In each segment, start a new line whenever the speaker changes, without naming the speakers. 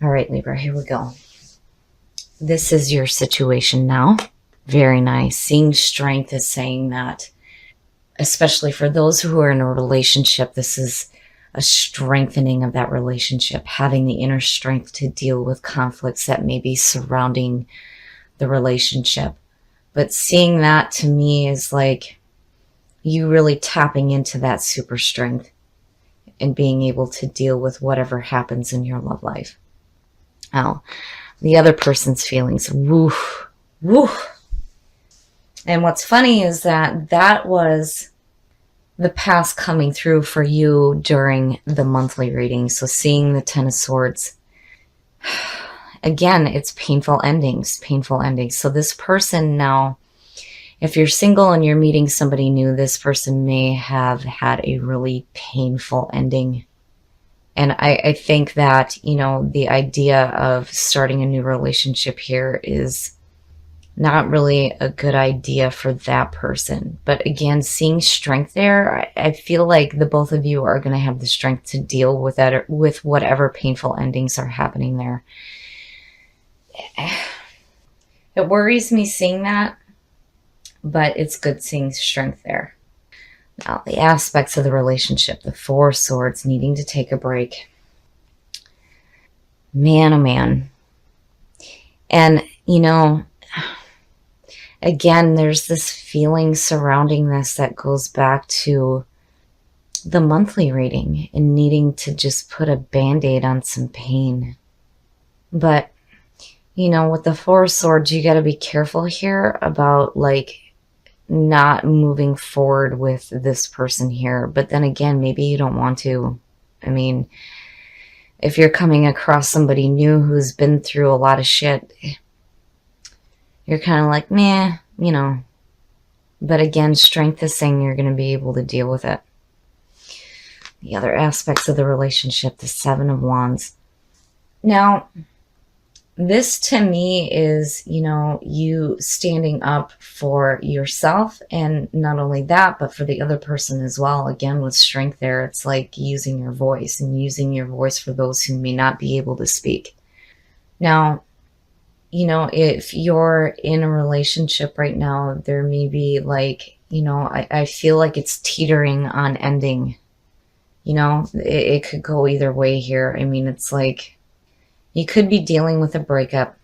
All right, Libra, here we go. This is your situation now. Very nice. Seeing strength is saying that, especially for those who are in a relationship, this is a strengthening of that relationship, having the inner strength to deal with conflicts that may be surrounding the relationship. But seeing that to me is like you really tapping into that super strength and being able to deal with whatever happens in your love life. Now, the other person's feelings, woof, woof. And what's funny is that that was the past coming through for you during the monthly reading. So seeing the Ten of Swords, again, it's painful endings, painful endings. So this person now, if you're single and you're meeting somebody new, this person may have had a really painful ending. And I think that, you know, the idea of starting a new relationship here is not really a good idea for that person. But again, seeing strength there, I feel like the both of you are going to have the strength to deal with that, with whatever painful endings are happening there. It worries me seeing that, but it's good seeing strength there. Now, the aspects of the relationship, the Four of Swords, needing to take a break. Man, oh man. And, you know, again, there's this feeling surrounding this that goes back to the monthly reading and needing to just put a band-aid on some pain. But, you know, with the Four of Swords, you got to be careful here about, like, not moving forward with this person here. But then again, maybe you don't want to. I mean, if you're coming across somebody new who's been through a lot of shit, you're kind of like, nah, you know. But again, strength is saying you're going to be able to deal with it. The other aspects of the relationship, the Seven of Wands. Now, this to me is, you know, you standing up for yourself, and not only that, but for the other person as well. Again, with strength there, it's like using your voice and using your voice for those who may not be able to speak. Now, you know, if you're in a relationship right now, there may be like, you know, I feel like it's teetering on ending. You know, it could go either way here. I mean, it's like, you could be dealing with a breakup,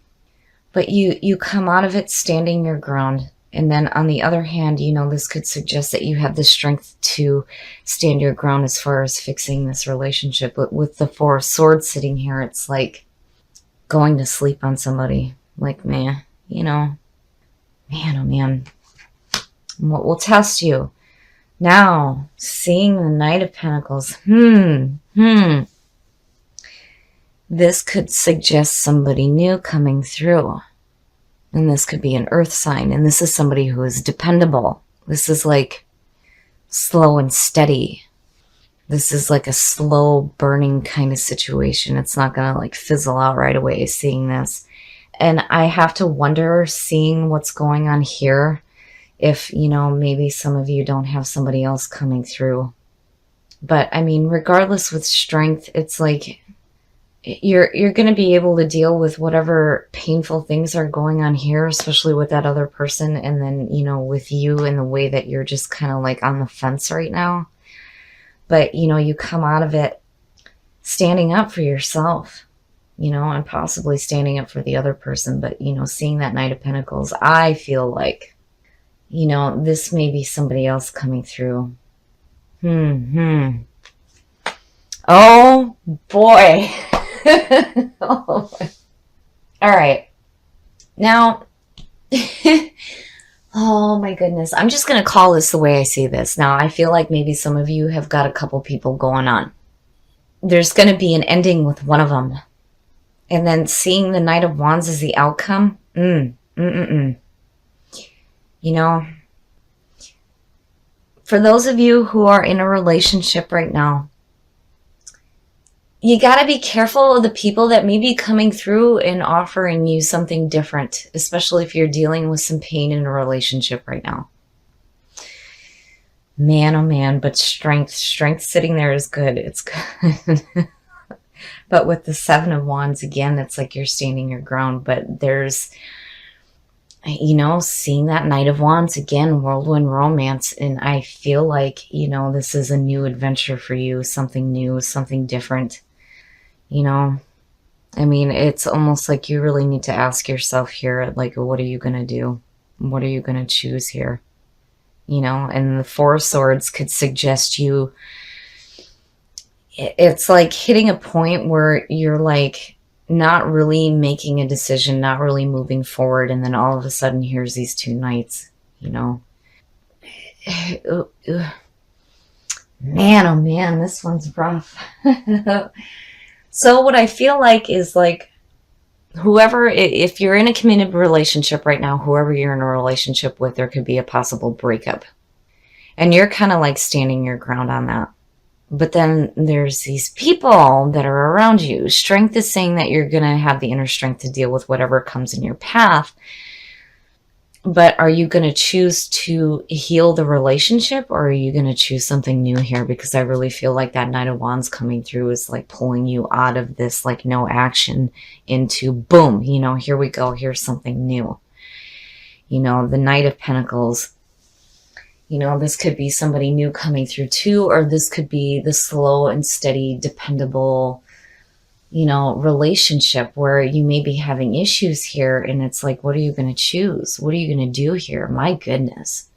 but you come out of it standing your ground. And then on the other hand, you know, this could suggest that you have the strength to stand your ground as far as fixing this relationship. But with the Four of Swords sitting here, it's like going to sleep on somebody. Like, man, you know, man, oh man, what will test you? Now, seeing the Knight of Pentacles, this could suggest somebody new coming through. And this could be an earth sign. And this is somebody who is dependable. This is like slow and steady. This is like a slow burning kind of situation. It's not going to like fizzle out right away seeing this. And I have to wonder, seeing what's going on here, if, you know, maybe some of you don't have somebody else coming through. But I mean, regardless, with strength, it's like you're going to be able to deal with whatever painful things are going on here, especially with that other person. And then, you know, with you in the way that you're just kind of like on the fence right now. But, you know, you come out of it standing up for yourself, you know, and possibly standing up for the other person. But, you know, seeing that Knight of Pentacles, I feel like, you know, this may be somebody else coming through. Oh, boy. Oh, boy. All right. Now, oh, my goodness. I'm just going to call this the way I see this. Now, I feel like maybe some of you have got a couple people going on. There's going to be an ending with one of them. And then seeing the Knight of Wands as the outcome, you know, for those of you who are in a relationship right now, you got to be careful of the people that may be coming through and offering you something different, especially if you're dealing with some pain in a relationship right now. Man, oh man, but strength sitting there is good. It's good. But with the Seven of Wands, again, it's like you're standing your ground, but there's, seeing that Knight of Wands again, whirlwind romance. And I feel like, this is a new adventure for you, something new, something different. I mean, it's almost like you really need to ask yourself here, like, what are you going to do? What are you going to choose here? And the Four of Swords could suggest you, it's like hitting a point where you're like not really making a decision, not really moving forward. And then all of a sudden, here's these two knights, Man, oh man, this one's rough. So what I feel like is like, whoever, if you're in a committed relationship right now, whoever you're in a relationship with, there could be a possible breakup. And you're kind of like standing your ground on that. But then there's these people that are around you. Strength is saying that you're going to have the inner strength to deal with whatever comes in your path. But are you going to choose to heal the relationship, or are you going to choose something new here? Because I really feel like that Knight of Wands coming through is like pulling you out of this like no action into boom, here we go. Here's something new. The Knight of Pentacles, this could be somebody new coming through too, or this could be the slow and steady, dependable, relationship where you may be having issues here. And it's like, what are you going to choose? What are you going to do here? My goodness.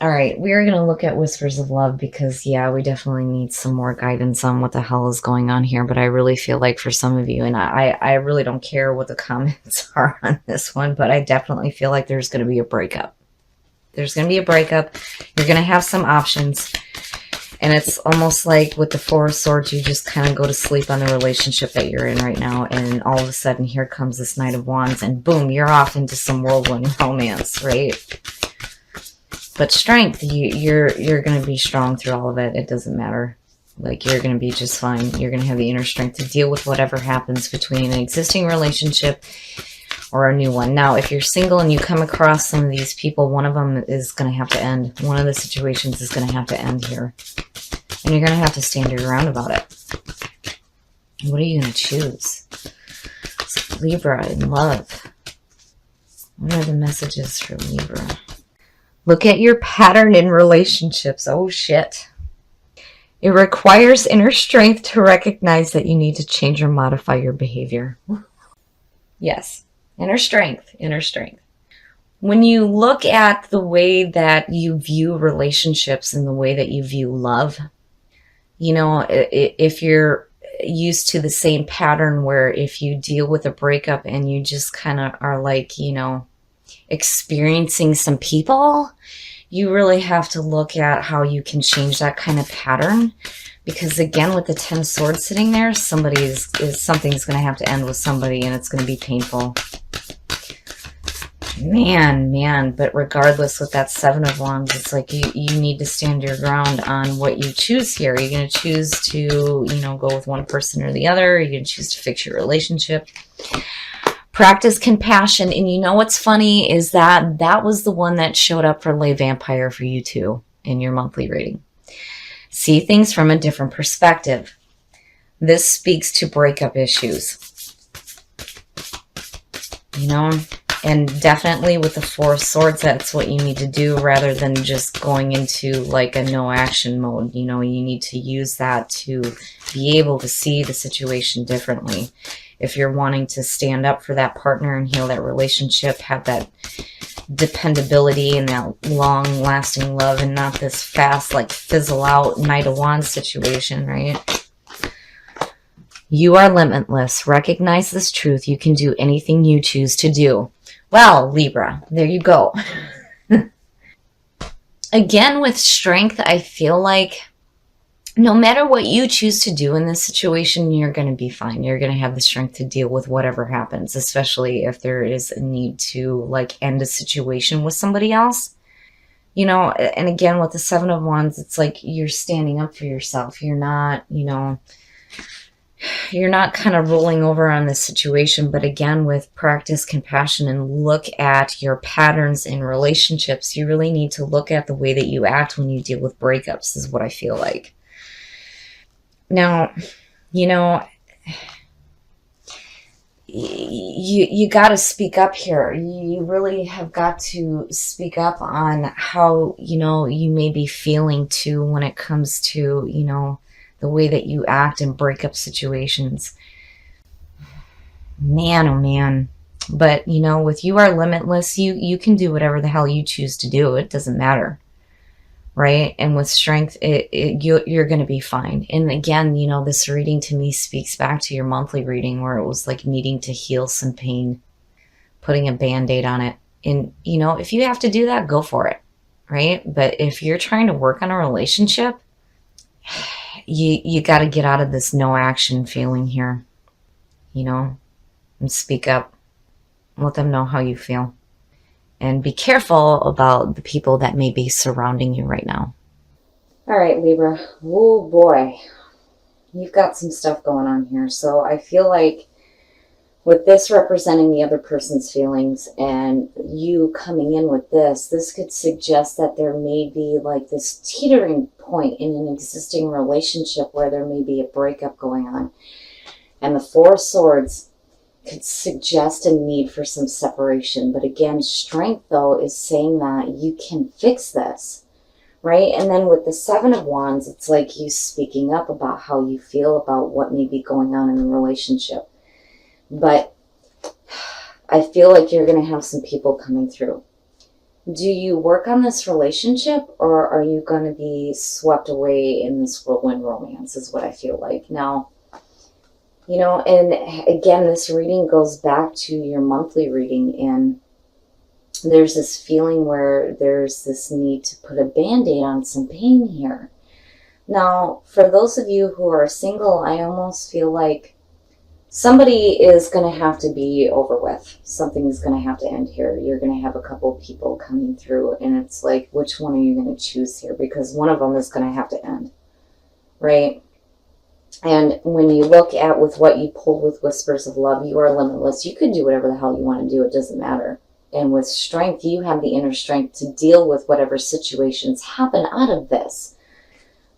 All right. We are going to look at Whispers of Love because, yeah, we definitely need some more guidance on what the hell is going on here. But I really feel like for some of you, and I really don't care what the comments are on this one, but I definitely feel like there's going to be a breakup. There's going to be a breakup. You're going to have some options. And it's almost like with the Four of Swords, you just kind of go to sleep on the relationship that you're in right now. And all of a sudden, here comes this Knight of Wands. And boom, you're off into some whirlwind romance, right? But strength, you're going to be strong through all of it. It doesn't matter. Like, you're going to be just fine. You're going to have the inner strength to deal with whatever happens between an existing relationship or a new one. Now, if you're single and you come across some of these people, one of them is going to have to end. One of the situations is going to have to end here. And you're going to have to stand your ground about it. What are you going to choose? Libra in love. What are the messages for Libra? Look at your pattern in relationships. Oh, shit. It requires inner strength to recognize that you need to change or modify your behavior. Yes. Inner strength, inner strength. When you look at the way that you view relationships and the way that you view love, if you're used to the same pattern where if you deal with a breakup and you just kind of are like, experiencing some people, you really have to look at how you can change that kind of pattern. Because again, with the 10 of Swords sitting there, something's going to have to end with somebody, and it's going to be painful. Man, but regardless, with that 7 of Wands, it's like you need to stand your ground on what you choose here. Are you going to choose to, go with one person or the other? Are you going to choose to fix your relationship? Practice compassion. And what's funny is that was the one that showed up for Lay Vampire for you too in your monthly reading. See things from a different perspective. This speaks to breakup issues. And definitely with the Four of Swords, that's what you need to do rather than just going into like a no action mode. You need to use that to be able to see the situation differently. If you're wanting to stand up for that partner and heal that relationship, have that dependability and that long-lasting love and not this fast, like fizzle out Knight of Wands situation, right? You are limitless. Recognize this truth. You can do anything you choose to do. Well, Libra, there you go. Again, with strength, I feel like no matter what you choose to do in this situation, you're going to be fine. You're going to have the strength to deal with whatever happens, especially if there is a need to like end a situation with somebody else. And again, with the 7 of Wands, it's like you're standing up for yourself. You're not, you're not kind of rolling over on this situation. But again, with practice compassion and look at your patterns in relationships, you really need to look at the way that you act when you deal with breakups, is what I feel like. Now, you got to speak up here. You really have got to speak up on how, you may be feeling too when it comes to, the way that you act in breakup situations. Man, oh man. But, with You Are Limitless, you can do whatever the hell you choose to do. It doesn't matter. Right? And with strength, you're going to be fine. And again, this reading to me speaks back to your monthly reading where it was like needing to heal some pain, putting a band-aid on it. And, if you have to do that, go for it. Right? But if you're trying to work on a relationship, you got to get out of this no action feeling here, and speak up. Let them know how you feel. And be careful about the people that may be surrounding you right now. All right, Libra. Oh boy. You've got some stuff going on here. So I feel like with this representing the other person's feelings and you coming in with this could suggest that there may be like this teetering point in an existing relationship where there may be a breakup going on. And the Four of Swords could suggest a need for some separation. But again, strength, though, is saying that you can fix this, right? And then with the Seven of Wands, it's like you speaking up about how you feel about what may be going on in the relationship. But I feel like you're going to have some people coming through. Do you work on this relationship, or are you going to be swept away in this whirlwind romance is what I feel like. Now, and again, this reading goes back to your monthly reading, and there's this feeling where there's this need to put a band-aid on some pain here. Now, for those of you who are single, I almost feel like somebody is going to have to be over with. Something is going to have to end here. You're going to have a couple of people coming through, and it's like, which one are you going to choose here? Because one of them is going to have to end, right? And when you look at with what you pulled with Whispers of Love, you are limitless. You can do whatever the hell you want to do. It doesn't matter. And with strength, you have the inner strength to deal with whatever situations happen out of this.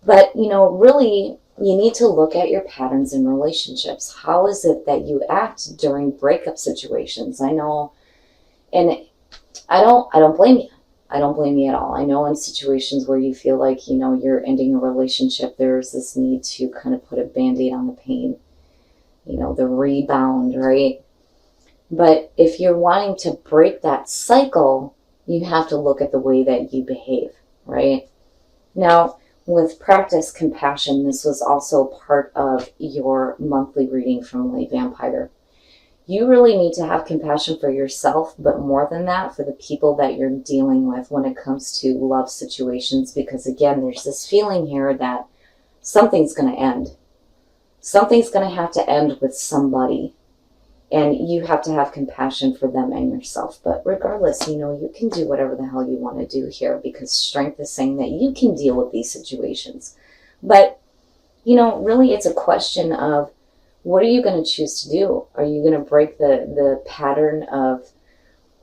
But, really, you need to look at your patterns in relationships. How is it that you act during breakup situations? I know, and I don't blame you. I don't blame you at all. I know in situations where you feel like, you're ending a relationship, there's this need to kind of put a band-aid on the pain, the rebound, right? But if you're wanting to break that cycle, you have to look at the way that you behave, right? Now, with Practice Compassion, this was also part of your monthly reading from Lay Vampire. You really need to have compassion for yourself, but more than that, for the people that you're dealing with when it comes to love situations. Because again, there's this feeling here that something's going to end. Something's going to have to end with somebody. And you have to have compassion for them and yourself. But regardless, you can do whatever the hell you want to do here, because strength is saying that you can deal with these situations. But, really it's a question of, what are you going to choose to do? Are you going to break the pattern of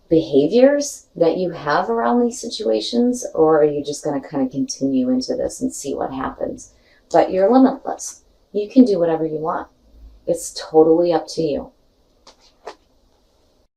behaviors that you have around these situations? Or are you just going to kind of continue into this and see what happens? But you're limitless. You can do whatever you want. It's totally up to you.